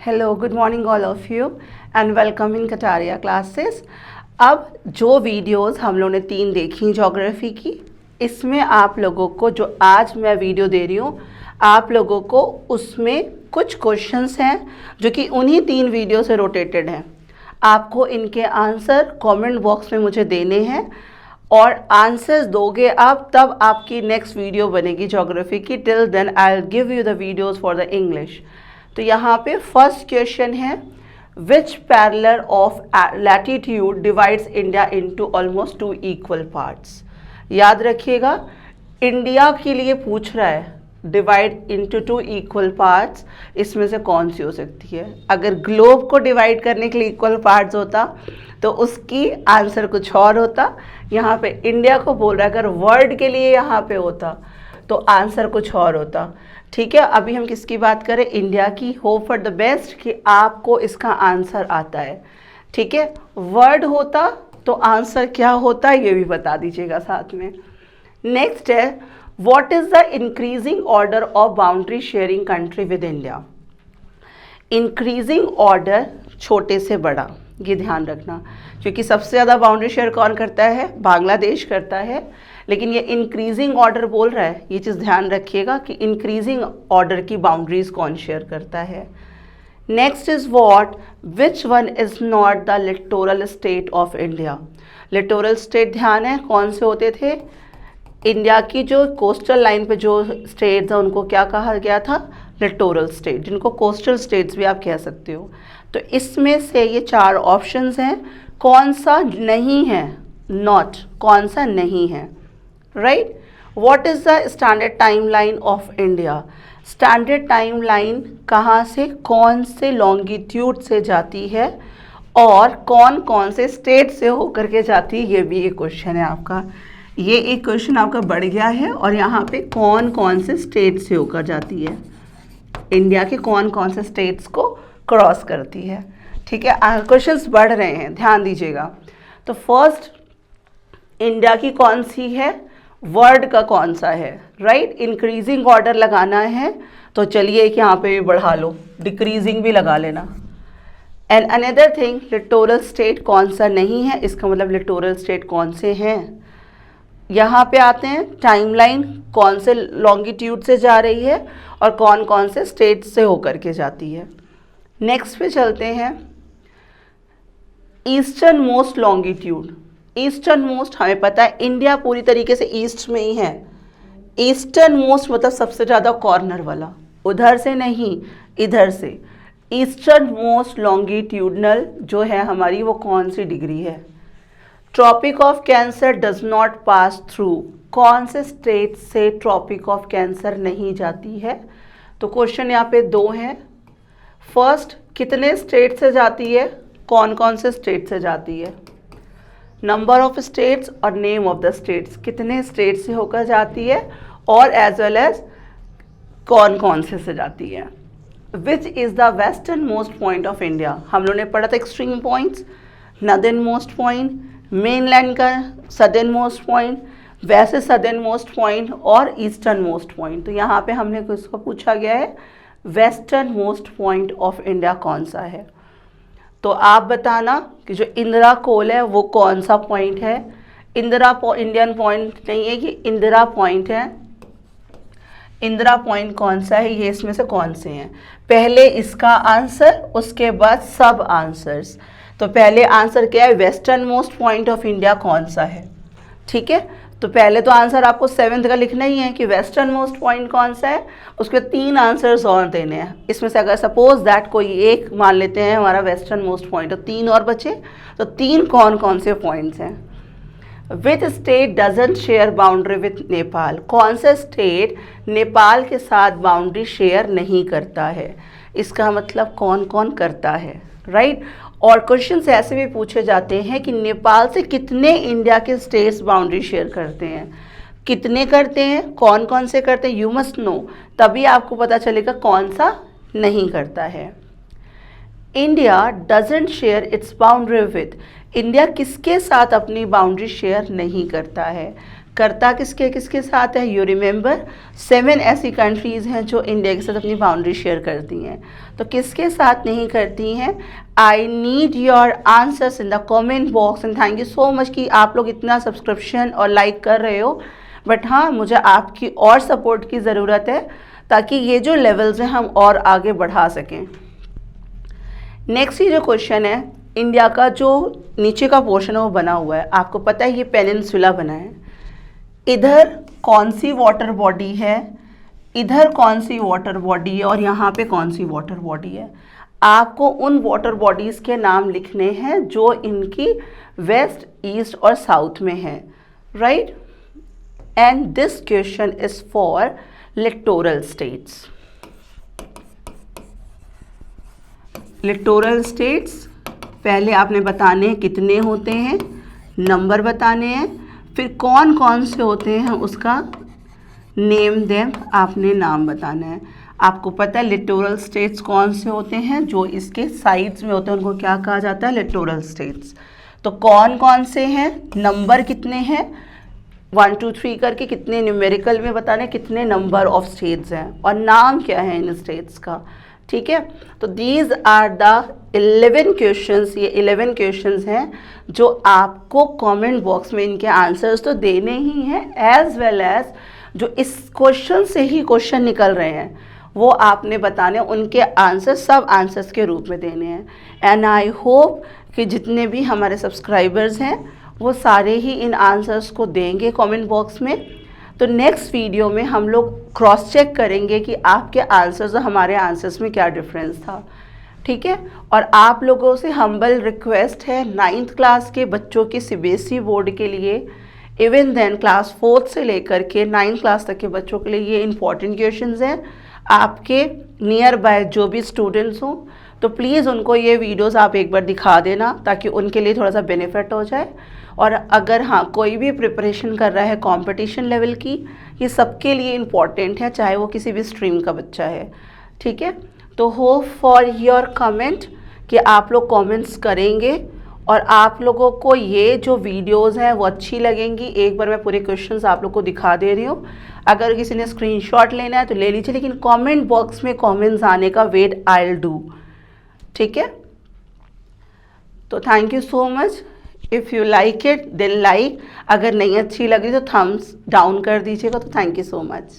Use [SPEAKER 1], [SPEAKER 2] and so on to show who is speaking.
[SPEAKER 1] Hello, good morning all of you and welcome in Kataria classes। अब जो videos हम लोगों ने 3 देखी ज्योग्राफी की, इसमें आप लोगों को जो आज मैं वीडियो दे रही हूँ, आप लोगों को उसमें कुछ क्वेश्चंस हैं जो कि उन्हीं 3 वीडियो से रोटेटेड हैं। आपको इनके आंसर कमेंट बॉक्स में मुझे देने हैं और आंसर्स दोगे आप तब आपकी नेक्स्ट वीडियो बनेगी ज्योग्राफी की। Till then I will give you the videos for the English. तो यहाँ पे फर्स्ट क्वेश्चन है, which parallel of latitude divides India into almost 2 equal parts. याद रखिएगा, इंडिया के लिए पूछ रहा है डिवाइड इनटू 2 इक्वल पार्ट्स, इसमें से कौन सी हो सकती है। अगर ग्लोब को डिवाइड करने के लिए इक्वल पार्ट्स होता तो उसकी आंसर कुछ और होता। यहाँ पे इंडिया को बोल रहा है, अगर वर्ल्ड के लिए यहाँ पे होता तो आंसर कुछ और होता। ठीक है, अभी हम किसकी बात करें, इंडिया की। होप फॉर द बेस्ट कि आपको इसका आंसर आता है। ठीक है, वर्ड होता तो आंसर क्या होता ये भी बता दीजिएगा साथ में। नेक्स्ट है, what is the increasing order of boundary sharing country with India. Increasing order छोटे से बड़ा, ये ध्यान रखना, क्योंकि सबसे ज़्यादा बाउंड्री शेयर कौन करता है, बांग्लादेश करता है, लेकिन ये इंक्रीजिंग ऑर्डर बोल रहा है। ये चीज़ ध्यान रखिएगा कि इंक्रीजिंग ऑर्डर की बाउंड्रीज कौन शेयर करता है। Next is what, which one is not the littoral state of India. Littoral state ध्यान है कौन से होते थे, इंडिया की जो कोस्टल लाइन पे जो स्टेट्स हैं उनको क्या कहा गया था, लिटोरल स्टेट, जिनको कोस्टल स्टेट्स भी आप कह सकते हो। तो इसमें से ये 4 ऑप्शंस हैं, कौन सा नहीं है, नॉट, कौन सा नहीं है, right. What is the standard time line of India. Standard time line कहाँ से, कौन से लॉन्गिट्यूड से जाती है और कौन कौन से स्टेट से होकर के जाती है, ये भी एक क्वेश्चन है आपका। ये एक क्वेश्चन आपका बढ़ गया है। और यहाँ पे कौन कौन से स्टेट से होकर जाती है, इंडिया के कौन कौन से स्टेट्स को क्रॉस करती है। ठीक है, क्वेश्चंस बढ़ रहे हैं, ध्यान दीजिएगा। तो फर्स्ट, इंडिया की कौन सी है, वर्ड का कौन सा है, राइट। इंक्रीजिंग ऑर्डर लगाना है तो चलिए कि यहाँ पे भी बढ़ा लो, डिक्रीजिंग भी लगा लेना। And another thing, littoral state कौन सा नहीं है, इसका मतलब लिटोरल स्टेट कौन से हैं। यहाँ पे आते हैं टाइमलाइन, कौन से लॉन्गिट्यूड से जा रही है और कौन कौन से स्टेट से होकर के जाती है। नेक्स्ट पे चलते हैं, eastern most longitude. Eastern most हमें पता है इंडिया पूरी तरीके से ईस्ट में ही है। ईस्टर्न मोस्ट मतलब सबसे ज़्यादा कॉर्नर वाला, उधर से नहीं इधर से। ईस्टर्न मोस्ट लॉन्गिट्यूडनल जो है हमारी, वो कौन सी डिग्री है। Tropic of cancer does not pass through, कौन से स्टेट से ट्रॉपिक ऑफ कैंसर नहीं जाती है। तो क्वेश्चन यहाँ पे 2 हैं। फर्स्ट, कितने स्टेट से जाती है, कौन कौन से स्टेट से जाती है, नंबर ऑफ स्टेट्स और नेम ऑफ द स्टेट्स, कितने स्टेट से होकर जाती है और एज वेल एज कौन कौन से जाती है। Which is the western most point of India, हम लोगों ने पढ़ा था extreme points, northern most point, mainland का सदर्न मोस्ट पॉइंट, वैसे सदर्न मोस्ट पॉइंट और ईस्टर्न मोस्ट पॉइंट। तो यहाँ पे हमने किसको पूछा गया है, western most point of India कौन सा है। तो आप बताना कि जो इंदिरा कोल है वो कौन सा पॉइंट है। इंदिरा इंडियन पॉइंट नहीं है, कि इंदिरा पॉइंट है। इंदिरा पॉइंट कौन सा है, ये इसमें से कौन से हैं। पहले इसका आंसर, उसके बाद सब आंसर्स। तो पहले आंसर क्या है, western most point of India कौन सा है। ठीक है, तो पहले तो आंसर आपको 7th का लिखना ही है कि वेस्टर्न मोस्ट पॉइंट कौन सा है, उसके 3 आंसर्स और देने हैं। इसमें से अगर सपोज दैट कोई एक मान लेते हैं हमारा वेस्टर्न मोस्ट पॉइंट, तो 3 और बचे, तो 3 कौन कौन से पॉइंट्स हैं। Which state doesn't share boundary with Nepal, कौन सा स्टेट नेपाल के साथ बाउंड्री शेयर नहीं करता है। इसका मतलब कौन कौन करता है, राइट। और क्वेश्चंस ऐसे भी पूछे जाते हैं कि नेपाल से कितने इंडिया के स्टेट्स बाउंड्री शेयर करते हैं, कितने करते हैं, कौन कौन से करते हैं, यू मस्ट नो, तभी आपको पता चलेगा कौन सा नहीं करता है। India doesn't share its boundary with, India किसके साथ अपनी बाउंड्री शेयर नहीं करता है। करता किसके किसके साथ है? यू रिमेंबर 7 ऐसी कंट्रीज़ हैं जो इंडिया के साथ अपनी बाउंड्री शेयर करती हैं, तो किसके साथ नहीं करती हैं? I need your answers in the comment box and thank you so much कि आप लोग इतना सब्सक्रिप्शन और लाइक कर रहे हो, बट हाँ, मुझे आपकी और सपोर्ट की ज़रूरत है ताकि ये जो लेवल्स हैं हम और आगे बढ़ा सकें। नेक्स्ट ये जो क्वेश्चन है, इंडिया का जो नीचे का पोर्शन है वो बना हुआ है, आपको पता है ये पेनिनसुला बना है, इधर कौन सी वाटर बॉडी है, इधर कौन सी वाटर बॉडी है और यहाँ पे कौन सी वाटर बॉडी है। आपको उन वाटर बॉडीज़ के नाम लिखने हैं जो इनकी वेस्ट, ईस्ट और साउथ में है, right. And this question is for littoral states. Littoral states पहले आपने बताने हैं कितने होते हैं, नंबर बताने हैं, फिर कौन कौन से होते हैं उसका नेम देम आपने नाम बताना है। आपको पता है लिटोरल स्टेट्स कौन से होते हैं? जो इसके साइड्स में होते हैं उनको क्या कहा जाता है? Littoral states. तो कौन कौन से हैं, नंबर कितने हैं, 1 2 3 करके कितने न्यूमेरिकल में बताने कितने नंबर ऑफ स्टेट्स हैं और नाम क्या है इन स्टेट्स का, ठीक है। तो दीज आर द 11 क्वेश्चंस, ये 11 क्वेश्चंस हैं जो आपको कमेंट बॉक्स में इनके आंसर्स तो देने ही हैं, एज वेल एज जो इस क्वेश्चन से ही क्वेश्चन निकल रहे हैं वो आपने बताने, उनके आंसर सब आंसर्स के रूप में देने हैं। एंड आई होप कि जितने भी हमारे सब्सक्राइबर्स हैं वो सारे ही इन आंसर्स को देंगे कमेंट बॉक्स में। तो नेक्स्ट वीडियो में हम लोग क्रॉस चेक करेंगे कि आपके आंसर्स और हमारे आंसर्स में क्या डिफरेंस था, ठीक है। और आप लोगों से हम्बल रिक्वेस्ट है, 9th क्लास के बच्चों के सीबीएसई बोर्ड के लिए, इवन देन क्लास 4th से लेकर के 9th क्लास तक के बच्चों के लिए ये इंपॉर्टेंट क्वेश्चंस हैं। आपके नियर बाय जो भी स्टूडेंट्स हों तो प्लीज़ उनको ये वीडियोस आप एक बार दिखा देना ताकि उनके लिए थोड़ा सा बेनिफिट हो जाए। और अगर हाँ कोई भी प्रिपरेशन कर रहा है कंपटीशन लेवल की, ये सबके लिए इम्पॉर्टेंट है, चाहे वो किसी भी स्ट्रीम का बच्चा है, ठीक है। तो होप फॉर योर कमेंट कि आप लोग कमेंट्स करेंगे और आप लोगों को ये जो वीडियोस हैं वो अच्छी लगेंगी। एक बार मैं पूरे क्वेश्चंस आप लोग को दिखा दे रही हूँ, अगर किसी ने स्क्रीनशॉट लेना है तो ले लीजिए, लेकिन कमेंट बॉक्स में कमेंट्स आने का वेट आई विल डू, ठीक है। तो thank you so much. If you like it then like, अगर नहीं अच्छी लगी तो थम्स डाउन कर दीजिएगा। तो थैंक यू सो मच।